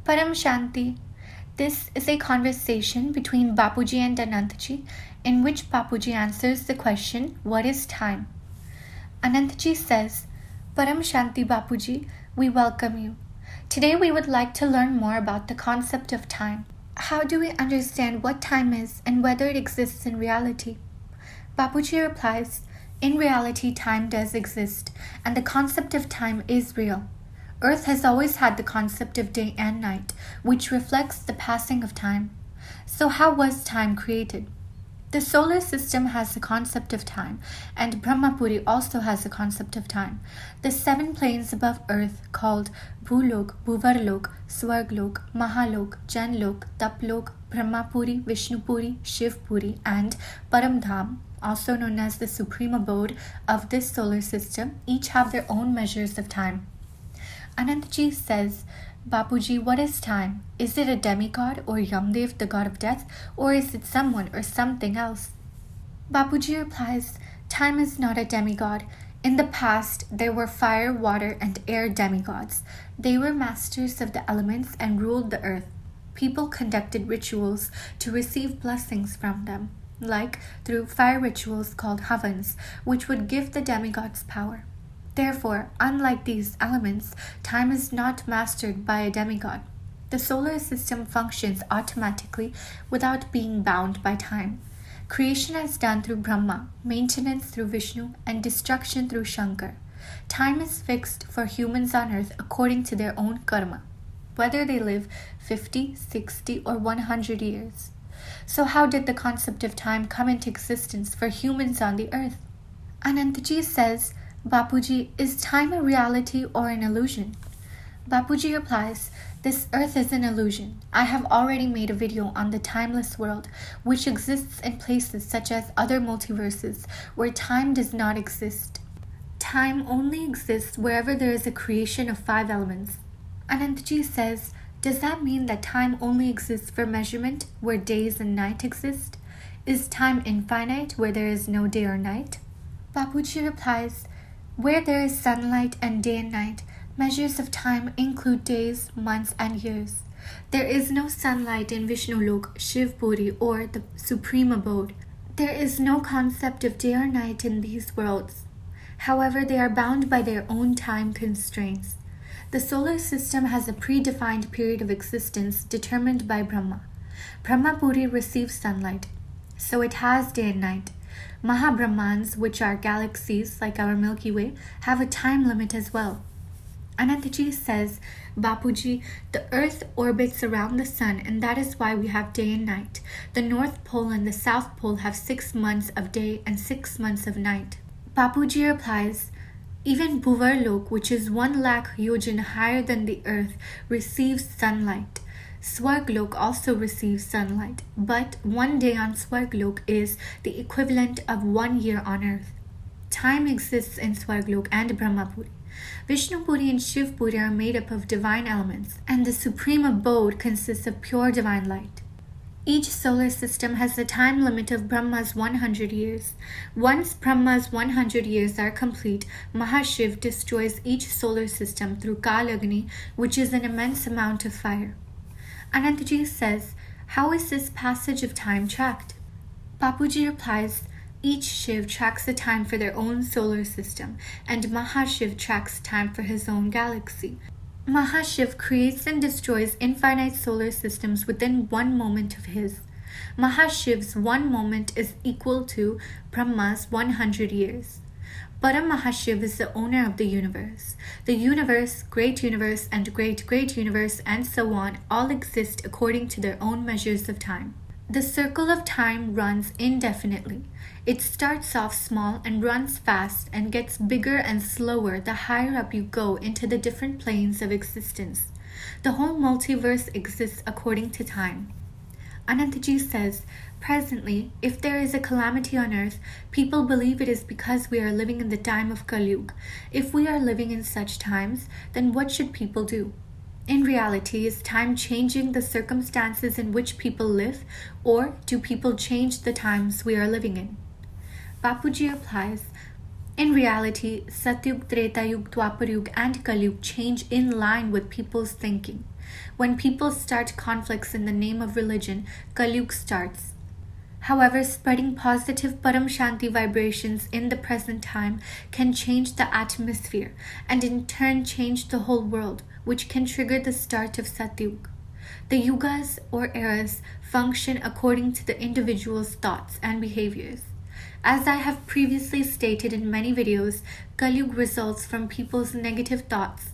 Paramshanti. This is a conversation between Bapuji and Anantji, in which Bapuji answers the question, "What is time?" Anantji says, "Paramshanti Bapuji, we welcome you. Today we would like to learn more about the concept of time. How do we understand what time is and whether it exists in reality?" Bapuji replies, "In reality, time does exist, and the concept of time is real. Earth has always had the concept of day and night, which reflects the passing of time. So how was time created? The solar system has the concept of time, and Brahmapuri also has the concept of time. The 7 planes above Earth, called Bhulok, Bhuvarlok, Swarglok, Mahalok, Janlok, Taplok, Brahmapuri, Vishnupuri, Shivpuri, and Paramdham, also known as the supreme abode of this solar system, each have their own measures of time." Anantji says, "Bapuji, what is time? Is it a demigod or Yamdev, the god of death, or is it someone or something else?" Bapuji replies, "Time is not a demigod. In the past, there were fire, water, and air demigods. They were masters of the elements and ruled the earth. People conducted rituals to receive blessings from them, like through fire rituals called havans, which would give the demigods power. Therefore, unlike these elements, time is not mastered by a demigod. The solar system functions automatically without being bound by time. Creation is done through Brahma, maintenance through Vishnu, and destruction through Shankar. Time is fixed for humans on earth according to their own karma, whether they live 50, 60, or 100 years. So how did the concept of time come into existence for humans on the earth?" Anantji says, "Bapuji, is time a reality or an illusion?" Bapuji replies, "This earth is an illusion. I have already made a video on the timeless world, which exists in places such as other multiverses where time does not exist. Time only exists wherever there is a creation of 5 elements." Anantji says, "Does that mean that time only exists for measurement where days and night exist? Is time infinite where there is no day or night?" Bapuji replies, "Where there is sunlight and day and night, measures of time include days, months, and years. There is no sunlight in Vishnulok, Shivpuri, or the supreme abode. There is no concept of day or night in these worlds. However, they are bound by their own time constraints. The solar system has a predefined period of existence determined by Brahma. Brahmapuri receives sunlight, so it has day and night. Mahabrahmans, which are galaxies like our Milky Way, have a time limit as well." Anantji says, "Bapuji, the earth orbits around the sun, and that is why we have day and night. The North Pole and the South Pole have 6 months of day and 6 months of night." Bapuji replies, "Even Bhuvarlok, which is 1 lakh yojan higher than the earth, receives sunlight. Swarglok also receives sunlight, but 1 day on Swarglok is the equivalent of 1 year on earth. Time exists in Swarglok and Brahmapuri. Vishnupuri and Shivpuri are made up of divine elements, and the supreme abode consists of pure divine light. Each solar system has the time limit of Brahma's 100 years. Once Brahma's 100 years are complete, Mahashiv destroys each solar system through Kalagni, which is an immense amount of fire." Anantji says, "How is this passage of time tracked?" Bapuji replies, "Each Shiv tracks the time for their own solar system, and Mahashiv tracks time for his own galaxy. Mahashiv creates and destroys infinite solar systems within 1 moment of his. Mahashiv's 1 moment is equal to Brahma's 100 years. Paramahashiv is the owner of the universe. The universe, great universe, and great universe, and so on, all exist according to their own measures of time. The circle of time runs indefinitely. It starts off small and runs fast and gets bigger and slower the higher up you go into the different planes of existence. The whole multiverse exists according to time." Anantji says, "Presently, if there is a calamity on earth, people believe it is because we are living in the time of Kalyug. If we are living in such times, then what should people do? In reality, is time changing the circumstances in which people live, or do people change the times we are living in?" Bapuji replies, "In reality, Satyug, Treta Yug, Dwapar Yug, and Kalyug change in line with people's thinking. When people start conflicts in the name of religion, Kali starts. However, spreading positive Paramshanti vibrations in the present time can change the atmosphere and in turn change the whole world, which can trigger the start of Satyug. The yugas or eras function according to the individual's thoughts and behaviors. As I have previously stated in many videos, Kalyug results from people's negative thoughts.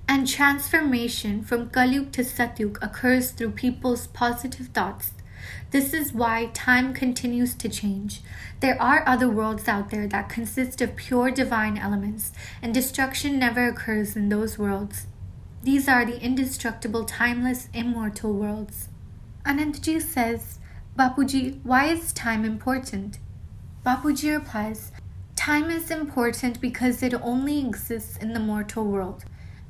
And transformation from Kalyug to Satyug occurs through people's positive thoughts. This is why time continues to change. There are other worlds out there that consist of pure divine elements, and destruction never occurs in those worlds. These are the indestructible, timeless, immortal worlds. Anantji says, Bapuji, why is time important? Bapuji replies, time is important because it only exists in the mortal world.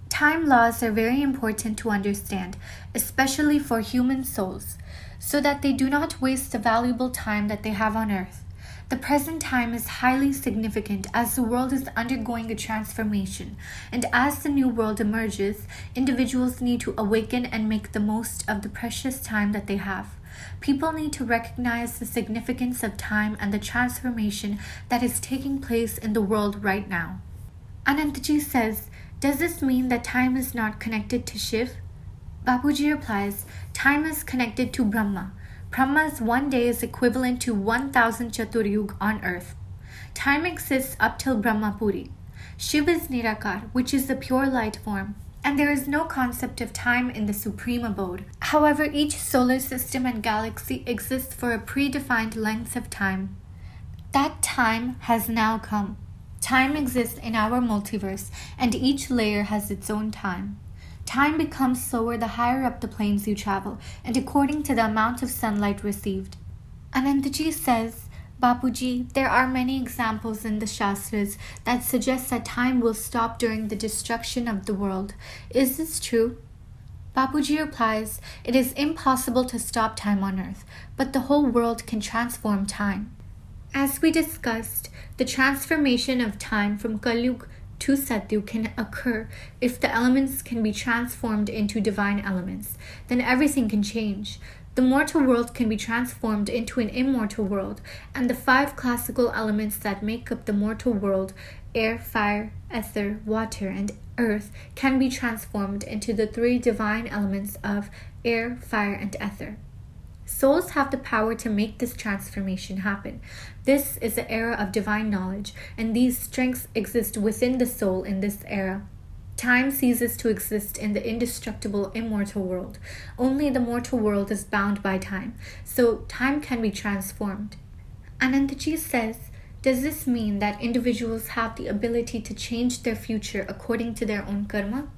Time laws are very important to understand, especially for human souls, so that they do not waste the valuable time that they have on earth. The present time is highly significant as the world is undergoing a transformation, and as the new world emerges, individuals need to awaken and make the most of the precious time that they have. People need to recognize the significance of time and the transformation that is taking place in the world right now. Anantji says, does this mean that time is not connected to Shiv? Bapuji replies, time is connected to Brahma. Brahma's one day is equivalent to 1000 Chaturyug on earth. Time exists up till Brahmapuri. Shiv is Nirakar, which is the pure light form, and there is no concept of time in the supreme abode. However, each solar system and galaxy exists for a predefined length of time. That time has now come. Time exists in our multiverse, and each layer has its own time. Time becomes slower the higher up the planes you travel, and according to the amount of sunlight received. Anantji says, Bapuji, there are many examples in the Shastras that suggest that time will stop during the destruction of the world. Is this true? Bapuji replies, it is impossible to stop time on earth, but the whole world can transform time. As we discussed, the transformation of time from Kalyug to Satyug can occur if the elements can be transformed into divine elements. Then everything can change. The mortal world can be transformed into an immortal world, and the 5 classical elements that make up the mortal world, air, fire, ether, water, and earth, can be transformed into the 3 divine elements of air, fire, and ether. Souls have the power to make this transformation happen. This is the era of divine knowledge, and these strengths exist within the soul in this era. Time ceases to exist in the indestructible immortal world. Only the mortal world is bound by time, so time can be transformed. Anantji says, does this mean that individuals have the ability to change their future according to their own karma?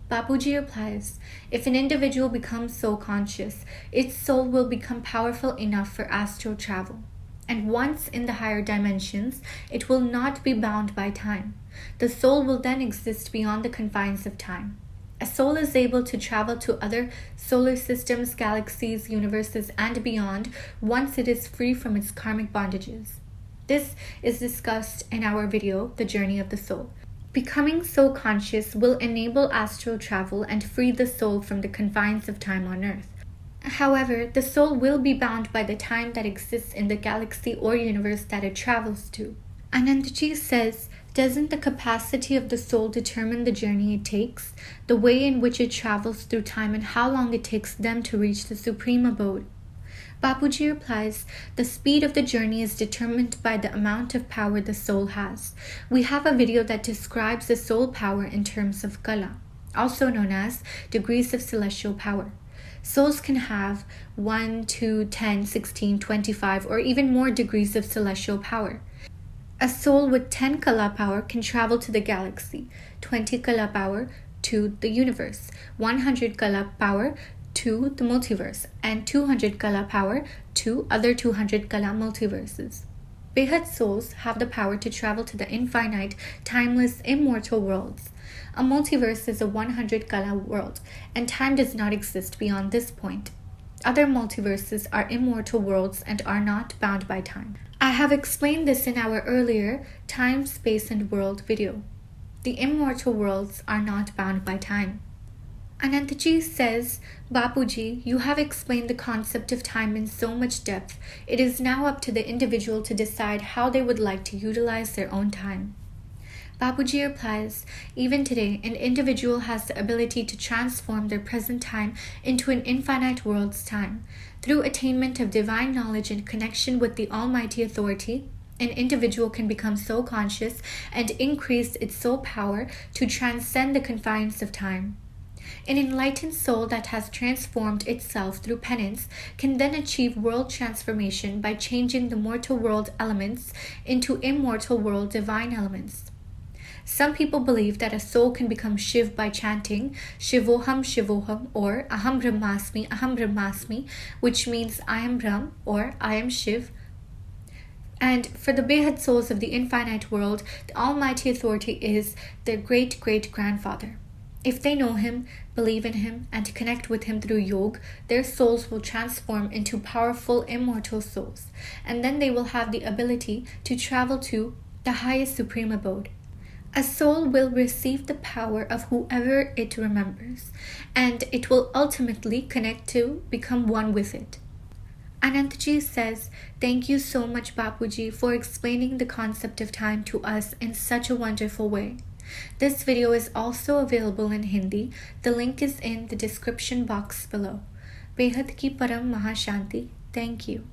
Bapuji replies, if an individual becomes soul conscious, its soul will become powerful enough for astral travel. And once in the higher dimensions, it will not be bound by time. The soul will then exist beyond the confines of time. A soul is able to travel to other solar systems, galaxies, universes, and beyond once it is free from its karmic bondages. This is discussed in our video, The Journey of the Soul. Becoming soul conscious will enable astral travel and free the soul from the confines of time on earth. However, the soul will be bound by the time that exists in the galaxy or universe that it travels to. Anantji says, doesn't the capacity of the soul determine the journey it takes, the way in which it travels through time, and how long it takes them to reach the supreme abode? Bapuji replies, the speed of the journey is determined by the amount of power the soul has. We have a video that describes the soul power in terms of kala, also known as degrees of celestial power. Souls can have 1, 2, 10, 16, 25, or even more degrees of celestial power. A soul with 10 kala power can travel to the galaxy, 20 kala power to the universe, 100 kala power to the multiverse, and 200 kala power to other 200 kala multiverses. Behad souls have the power to travel to the infinite, timeless, immortal worlds. A multiverse is a 100 kala world, and time does not exist beyond this point. Other multiverses are immortal worlds and are not bound by time. I have explained this in our earlier Time, Space, and World video. The immortal worlds are not bound by time. Anantji says, Bapuji, you have explained the concept of time in so much depth. It is now up to the individual to decide how they would like to utilize their own time. Bapuji replies, even today, an individual has the ability to transform their present time into an infinite world's time. Through attainment of divine knowledge and connection with the Almighty Authority, an individual can become so conscious and increase its soul power to transcend the confines of time. An enlightened soul that has transformed itself through penance can then achieve world transformation by changing the mortal world elements into immortal world divine elements. Some people believe that a soul can become Shiv by chanting Shivoham Shivoham or Aham Brahmasmi, which means I am Brahm or I am Shiv. And for the Behad souls of the infinite world, the Almighty Authority is their great-great-grandfather. If they know him, believe in him, and connect with him through yoga, their souls will transform into powerful immortal souls, and then they will have the ability to travel to the highest supreme abode. A soul will receive the power of whoever it remembers, and it will ultimately connect to become one with it. Anantji says, thank you so much, Bapuji, for explaining the concept of time to us in such a wonderful way. This video is also available in Hindi. The link is in the description box below. Behad ki Param Mahashanti. Thank you.